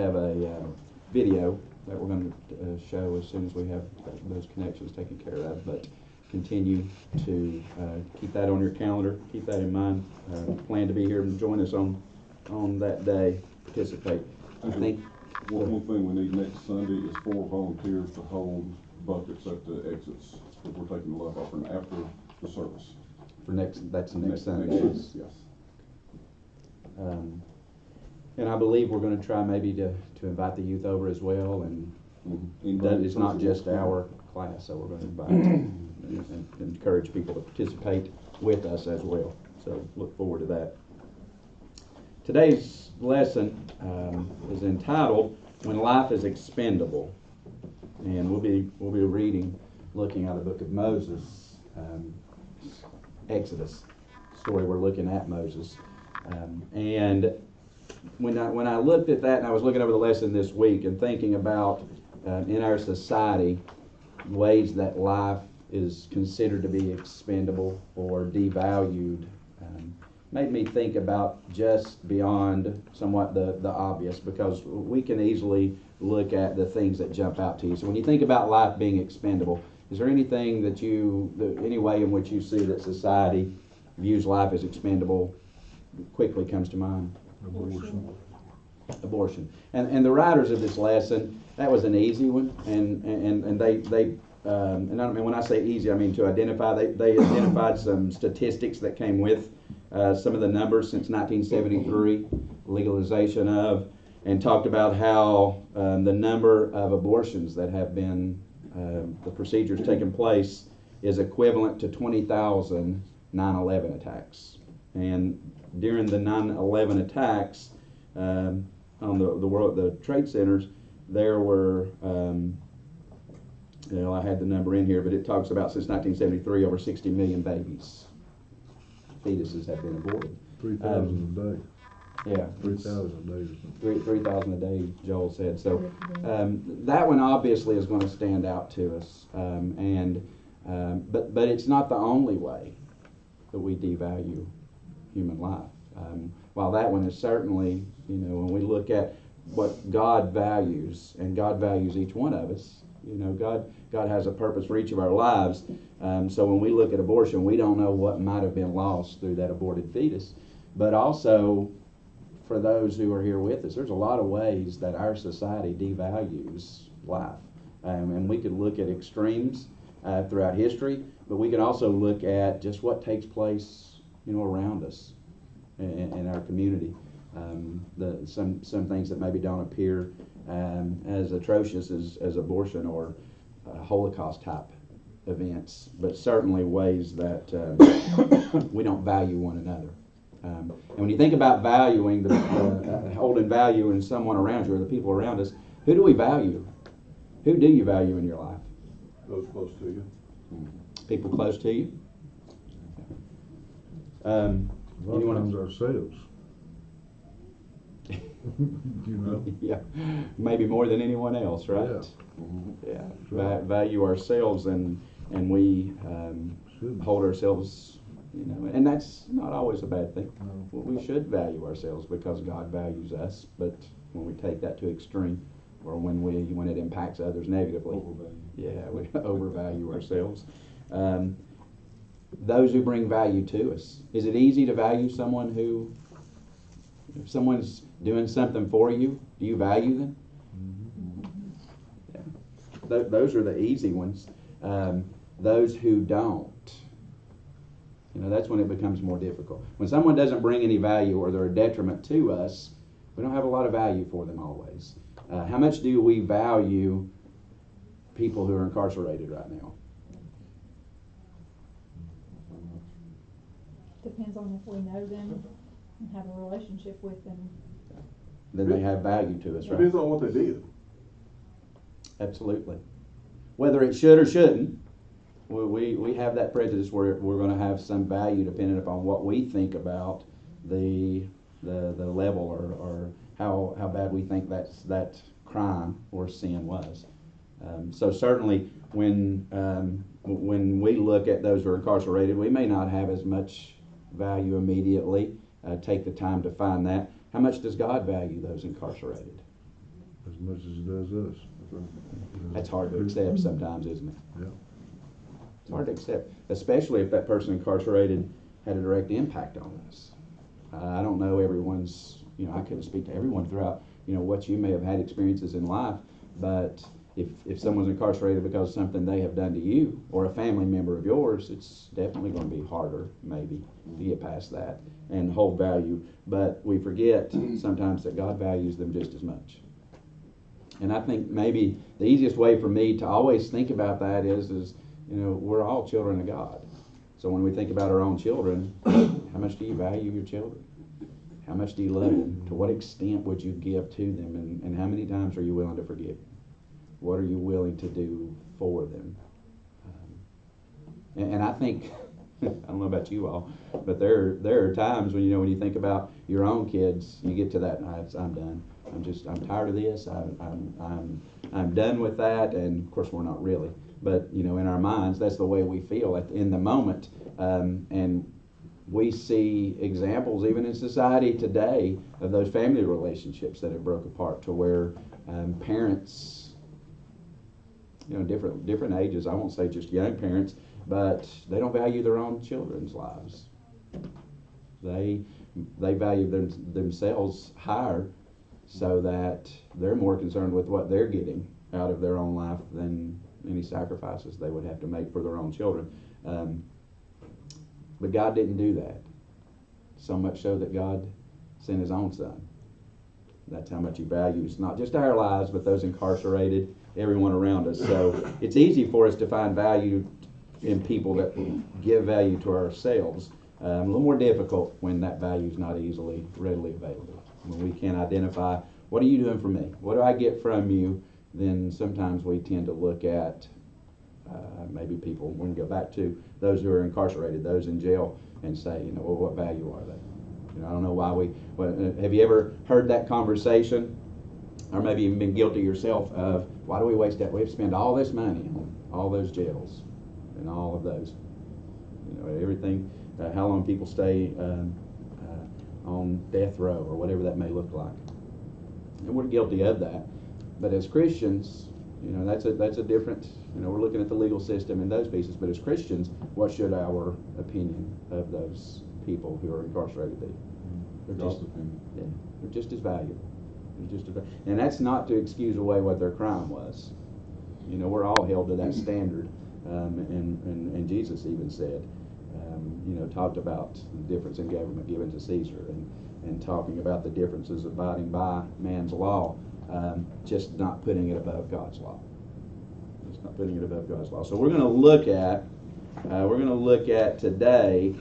have a video that we're going to show as soon as we have those connections taken care of, but continue to keep that on your calendar, keep that in mind. Plan to be here and join us on that day, participate. I think one thing we need next Sunday is 4 volunteers to hold buckets at the exits if we're taking the love offering after the service. That's next Sunday. Yes. And I believe we're going to try maybe to invite the youth over as well, and that is not just our class, so we're going to invite and encourage people to participate with us as well. So look forward to that. Today's lesson is entitled "When Life is Expendable," and we'll be reading, looking at the book of Moses, Exodus story. We're looking at Moses, and when I looked at that, and I was looking over the lesson this week and thinking about in our society ways that life is considered to be expendable or devalued, made me think about just beyond somewhat the obvious, because we can easily look at the things that jump out to you. So when you think about life being expendable, is there anything any way in which you see that society views life as expendable quickly comes to mind? Abortion. And the writers of this lesson, that was an easy one, and they and I mean, when I say easy, I mean to identify. They identified some statistics that came with some of the numbers since 1973, legalization of, and talked about how the number of abortions that have been, the procedures taking place, is equivalent to 20,000 9/11 attacks. And during the 9/11 attacks on the trade centers, there were, I had the number in here, but it talks about since 1973, over 60 million babies, fetuses have been aborted. 3,000 a day. Yeah. 3,000 a day. 3,000 a day, Joel said. So that one obviously is going to stand out to us. But it's not the only way that we devalue human life. While that one is certainly, when we look at what God values, and God values each one of us, God has a purpose for each of our lives. So when we look at abortion, we don't know what might have been lost through that aborted fetus. But also, for those who are here with us, there's a lot of ways that our society devalues life. And we could look at extremes throughout history, but we can also look at just what takes place, around us in our community. Some things that maybe don't appear as atrocious as abortion or Holocaust type events, but certainly ways that we don't value one another. And when you think about valuing, holding value in someone around you or the people around us, who do we value? Who do you value in your life? Those close to you. People close to you? A lot of times ourselves. Yeah, maybe more than anyone else, right? Yeah. Yeah. Value ourselves, and we hold ourselves, and that's not always a bad thing. No. We should value ourselves because God values us, but when we take that to extreme, or when it impacts others negatively, we overvalue ourselves. Those who bring value to us. Is it easy to value someone who, if someone's doing something for you, do you value them? Yeah. Those are the easy ones. Those who don't, that's when it becomes more difficult. When someone doesn't bring any value or they're a detriment to us, we don't have a lot of value for them always. How much do we value people who are incarcerated right now? Depends on if we know them and have a relationship with them. Then they have value to us, right? Depends on what they did. Absolutely. Whether it should or shouldn't, we have that prejudice where we're going to have some value depending upon what we think about the level or how bad we think that crime or sin was. So certainly when we look at those who are incarcerated, we may not have as much value immediately. Take the time to find that. How much does God value those incarcerated? as much as it does us. That's hard to accept sometimes, isn't it? Yeah. It's hard to accept, especially if that person incarcerated had a direct impact on us. I don't know everyone's, I couldn't speak to everyone throughout, what you may have had experiences in life, but if someone's incarcerated because of something they have done to you or a family member of yours, it's definitely going to be harder, maybe, to get past that and hold value. But we forget sometimes that God values them just as much. And I think maybe the easiest way for me to always think about that is we're all children of God. So when we think about our own children, how much do you value your children? How much do you love them? To what extent would you give to them? And how many times are you willing to forgive? What are you willing to do for them? And I think, I don't know about you all, but there are times when when you think about your own kids, you get to that, I'm done. I'm tired of this. I'm done with that. And of course we're not really, but in our minds that's the way we feel in the moment. And we see examples even in society today of those family relationships that have broke apart to where parents, different ages, I won't say just young parents, but they don't value their own children's lives. They value themselves higher, so that they're more concerned with what they're getting out of their own life than any sacrifices they would have to make for their own children. But God didn't do that. So much so that God sent His own Son. That's how much He values not just our lives, but those incarcerated, everyone around us. So it's easy for us to find value in people that give value to ourselves. A little more difficult when that value is not readily available. When we can't identify, what are you doing for me? What do I get from you? Then sometimes we tend to look at maybe people, we're going to go back to those who are incarcerated, those in jail, and say, well, what value are they? I don't know why have you ever heard that conversation, or maybe even been guilty yourself of, why do we waste that? We have to spend all this money on all those jails and all of those, everything, how long people stay on death row or whatever that may look like. And we're guilty of that. But as Christians, that's a different, we're looking at the legal system and those pieces, but as Christians, what should our opinion of those people who are incarcerated be? They're just as valuable. And that's not to excuse away what their crime was. We're all held to that standard, and Jesus even said, talked about the difference in government given to Caesar, and talking about the differences abiding by man's law, just not putting it above God's law. Just not putting it above God's law. So we're going to look at today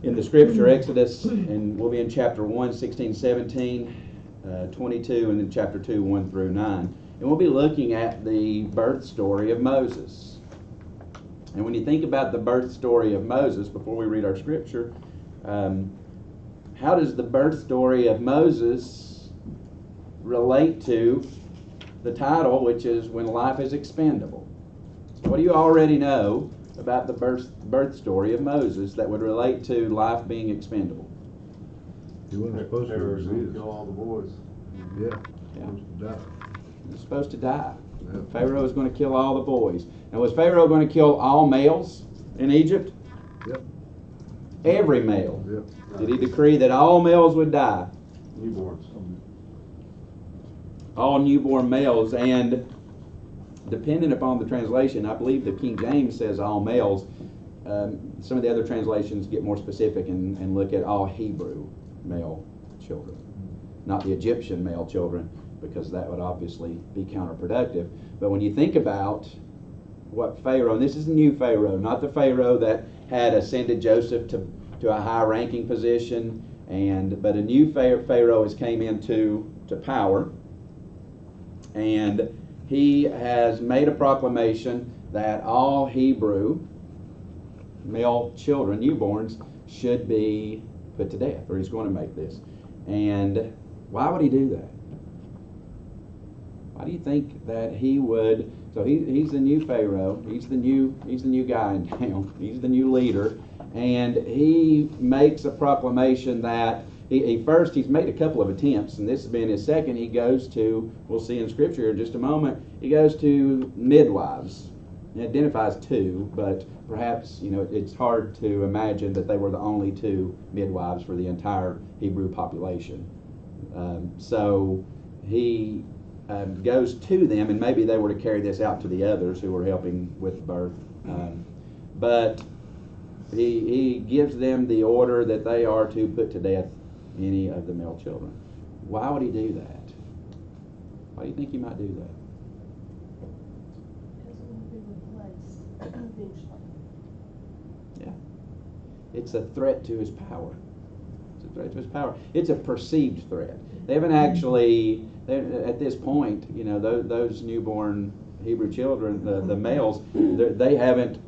in the scripture, Exodus, and we'll be in chapter 1, 16, 17, 22, and then chapter 2, 1 through 9. And we'll be looking at the birth story of Moses. And when you think about the birth story of Moses, before we read our scripture, how does the birth story of Moses relate to the title, which is When Life is Expendable? So what do you already know about the birth story of Moses that would relate to life being expendable? He wasn't supposed to exist. Kill all the boys. Yeah. Yeah. He was supposed to die. Yeah. Pharaoh was going to kill all the boys. And was Pharaoh going to kill all males in Egypt? Yep. Every male. Yep. Did he decree that all males would die? Newborns. All newborn males. And depending upon the translation, I believe the King James says all males. Some of the other translations get more specific and look at all Hebrew male children, not the Egyptian male children, because that would obviously be counterproductive. But when you think about what Pharaoh, and this is the new Pharaoh, not the Pharaoh that had ascended Joseph to a high-ranking position, but a new Pharaoh has came into power, and he has made a proclamation that all Hebrew male children, newborns, should be put to death, or he's going to make this. And why would he do that? Why do you think that he would? So he's the new Pharaoh. He's the new guy in town. He's the new leader, and he makes a proclamation that He's made a couple of attempts, and this has been his second. He goes to, we'll see in Scripture in just a moment, he goes to midwives. He identifies two, but perhaps, it's hard to imagine that they were the only two midwives for the entire Hebrew population. So he goes to them, and maybe they were to carry this out to the others who were helping with birth. But he gives them the order that they are to put to death any of the male children. Why would he do that? Why do you think he might do that? Because it will be replaced eventually. Yeah. It's a threat to his power. It's a threat to his power. It's a perceived threat. They haven't actually, at this point, those newborn Hebrew children, the males, they haven't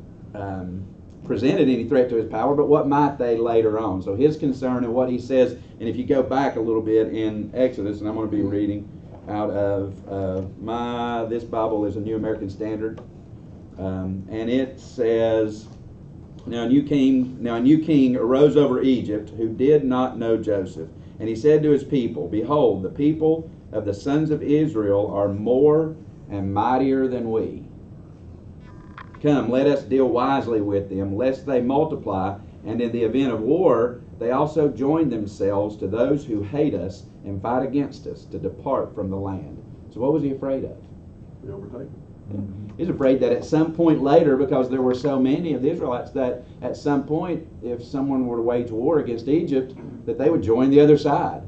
presented any threat to his power, but what might they later on? So his concern and what he says, and if you go back a little bit in Exodus, and I'm going to be reading out of this Bible is a New American Standard, and it says, Now a new king arose over Egypt who did not know Joseph, and he said to his people, Behold, the people of the sons of Israel are more and mightier than we. Come, let us deal wisely with them, lest they multiply, and in the event of war, they also join themselves to those who hate us and fight against us to depart from the land. So what was he afraid of? Be overtaken. He's afraid that at some point later, because there were so many of the Israelites, that at some point, if someone were to wage war against Egypt, that they would join the other side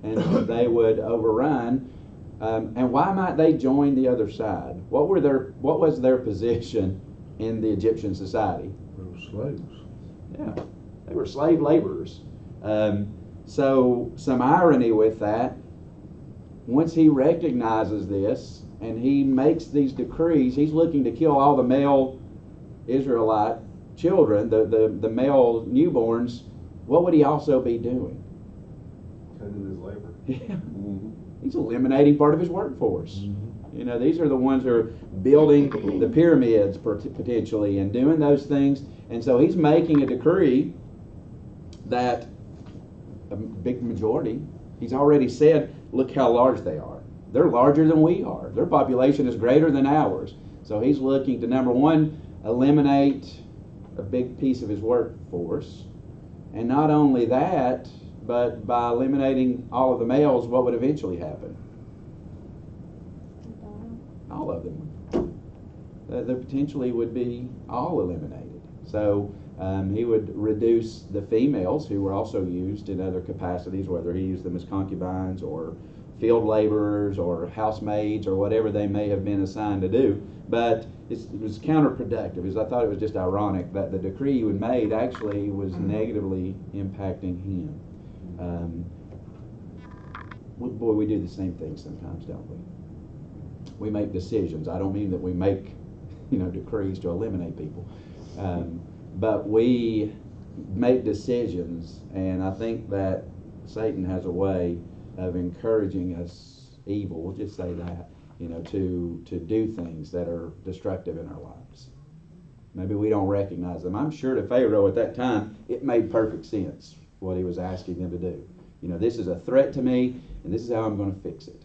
and they would overrun. And why might they join the other side? What was their position in the Egyptian society? They were slaves. Yeah, they were slave laborers. So some irony with that. Once he recognizes this and he makes these decrees, he's looking to kill all the male Israelite children, the male newborns. What would he also be doing? Cutting his labor. Yeah. Mm-hmm. He's eliminating part of his workforce. Mm-hmm. These are the ones who are building the pyramids potentially and doing those things. And so he's making a decree that a big majority, he's already said, look how large they are. They're larger than we are. Their population is greater than ours. So he's looking to, number one, eliminate a big piece of his workforce. And not only that, but by eliminating all of the males, what would eventually happen? All of them. They potentially would be all eliminated. So he would reduce the females, who were also used in other capacities, whether he used them as concubines or field laborers or housemaids or whatever they may have been assigned to do. But it was counterproductive, because I thought it was just ironic that the decree he would made actually was negatively impacting him. Boy, we do the same thing sometimes, don't we? We make decisions. I don't mean that we make, decrees to eliminate people, but we make decisions, and I think that Satan has a way of encouraging us evil. We'll just say that, to do things that are destructive in our lives. Maybe we don't recognize them. I'm sure to Pharaoh at that time, it made perfect sense what he was asking them to do. This is a threat to me, and this is how I'm going to fix it.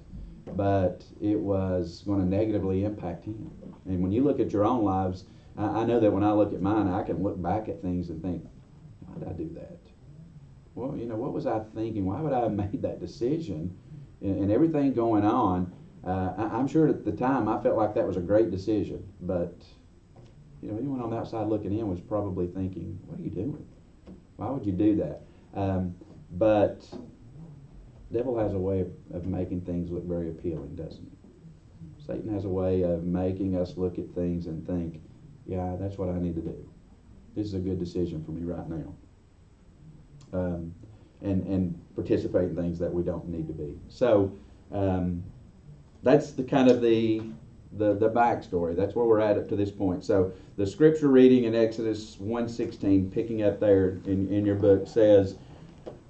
But it was going to negatively impact him. And when you look at your own lives, I know that when I look at mine, I can look back at things and think, why did I do that? Well, what was I thinking? Why would I have made that decision? And everything going on, I'm sure at the time I felt like that was a great decision. But, anyone on the outside looking in was probably thinking, what are you doing? Why would you do that? But the devil has a way of making things look very appealing, doesn't he? Satan has a way of making us look at things and think, yeah, that's what I need to do. This is a good decision for me right now. And participate in things that we don't need to be. So that's the kind of the backstory. That's where we're at up to this point. So the scripture reading in Exodus 1:16, picking up there in your book, says,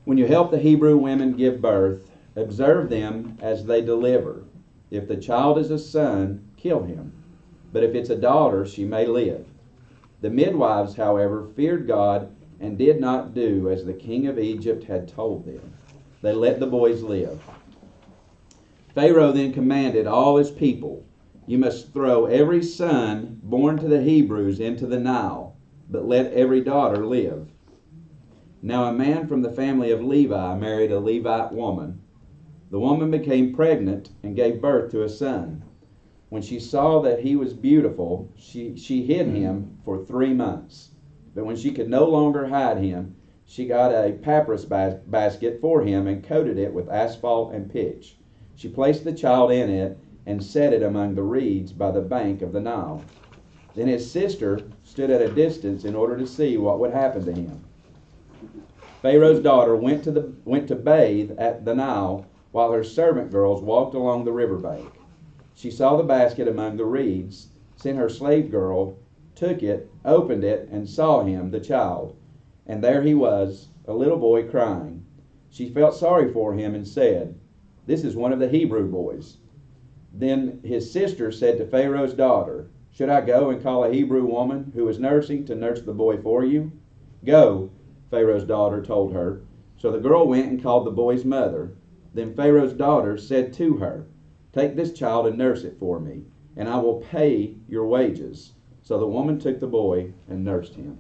when you help the Hebrew women give birth, observe them as they deliver. If the child is a son, kill him. But if it's a daughter, she may live. The midwives, however, feared God and did not do as the king of Egypt had told them. they let the boys live. Pharaoh then commanded all his people, "You must throw every son born to the Hebrews into the Nile, but let every daughter live." Now a man from the family of Levi married a Levite woman. The woman became pregnant and gave birth to a son. When she saw that he was beautiful, she hid him for 3 months. But when she could no longer hide him, she got a papyrus basket for him and coated it with asphalt and pitch. She placed the child in it and set it among the reeds by the bank of the Nile. Then his sister stood at a distance in order to see what would happen to him. Pharaoh's daughter went to bathe at the Nile while her servant girls walked along the riverbank. She saw the basket among the reeds, sent her slave girl, took it, opened it, and saw him, the child. And there he was, a little boy crying. She felt sorry for him and said, "This is one of the Hebrew boys." Then his sister said to Pharaoh's daughter, "Should I go and call a Hebrew woman who is nursing to nurse the boy for you?" "Go," Pharaoh's daughter told her. So the girl went and called the boy's mother. Then Pharaoh's daughter said to her, "Take this child and nurse it for me, and I will pay your wages." So the woman took the boy and nursed him.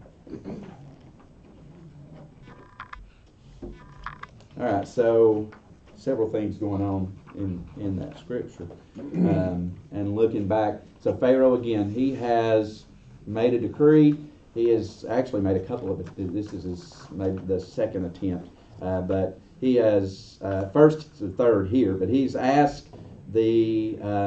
All right, so several things going on in that scripture. And looking back, so Pharaoh again, he has made a decree. He has actually made a couple of, this is maybe the second attempt, but he has, first to third here, but he's asked that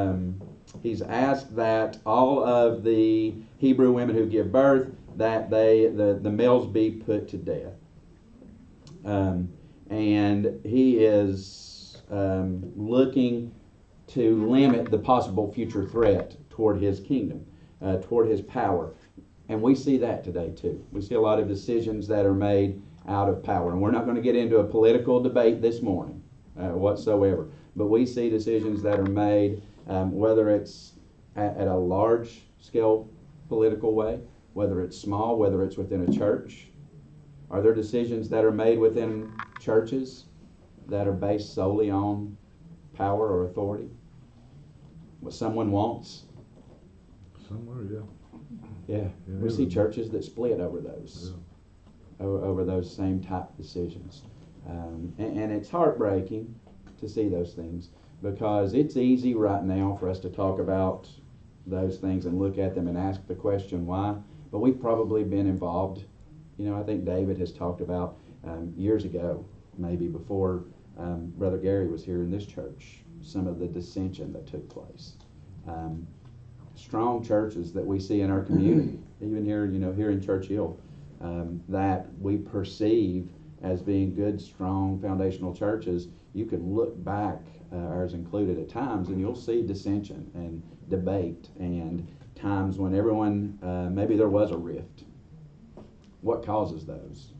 all of the Hebrew women who give birth, that the males be put to death. And he is looking to limit the possible future threat toward his kingdom, toward his power. And we see that today too. We see a lot of decisions that are made out of power. And we're not going to get into a political debate this morning whatsoever. But we see decisions that are made, whether it's at a large scale political way, whether it's small, whether it's within a church. Are there decisions that are made within churches that are based solely on power or authority? What someone wants? Somewhere, yeah. Yeah, we see churches that split over those, over those same type decisions, and it's heartbreaking to see those things, because it's easy right now for us to talk about those things and look at them and ask the question why. But we've probably been involved. You know, I think David has talked about years ago, maybe before Brother Gary was here in this church, some of the dissension that took place. Strong churches that we see in our community, even here, here in Churchill, that we perceive as being good, strong, foundational churches. You can look back, ours included at times, and you'll see dissension and debate and times when everyone, maybe there was a rift. What causes those?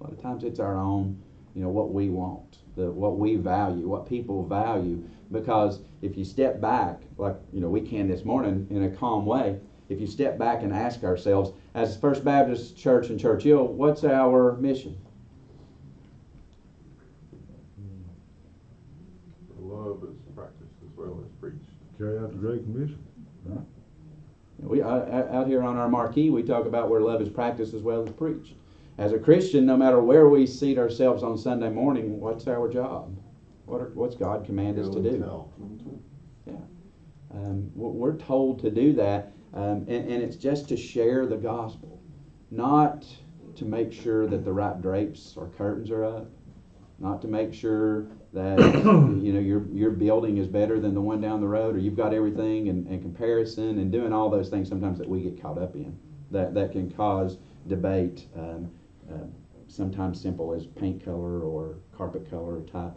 A lot of times it's our own, what we want, what we value, what people value. Because if you step back, like we can this morning in a calm way, if you step back and ask ourselves, as First Baptist Church in Churchill, what's our mission? Love is practiced as well as preached. Carry out the Great Commission. Right. We out here on our marquee, we talk about where love is practiced as well as preached. As a Christian, no matter where we seat ourselves on Sunday morning, what's our job? What's God command us to do? Yeah, we're told to do that, and it's just to share the gospel, not to make sure that the right drapes or curtains are up, not to make sure that your building is better than the one down the road, or you've got everything in comparison, and doing all those things sometimes that we get caught up in that can cause debate. Sometimes simple as paint color or carpet color type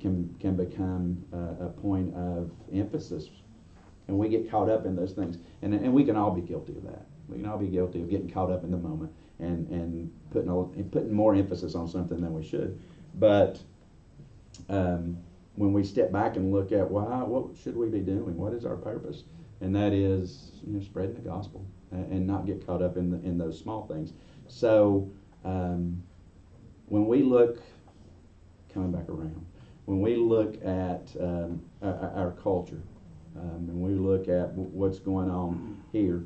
can become a point of emphasis, and we get caught up in those things, and we can all be guilty of that. We can all be guilty of getting caught up in the moment and putting more emphasis on something than we should. But when we step back and look at what should we be doing, what is our purpose, and that is spreading the gospel and not get caught up in those small things. So when we look coming back around. When we look at our culture, and we look at what's going on here,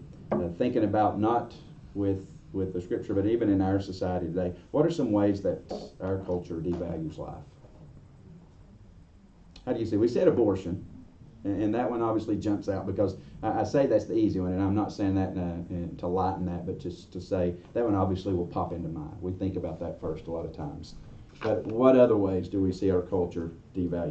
thinking about not with the scripture, but even in our society today, what are some ways that our culture devalues life? How do you see? We said abortion, and that one obviously jumps out because I say that's the easy one, and I'm not saying that to lighten that, but just to say that one obviously will pop into mind. We think about that first a lot of times. But what other ways do we see our culture devalue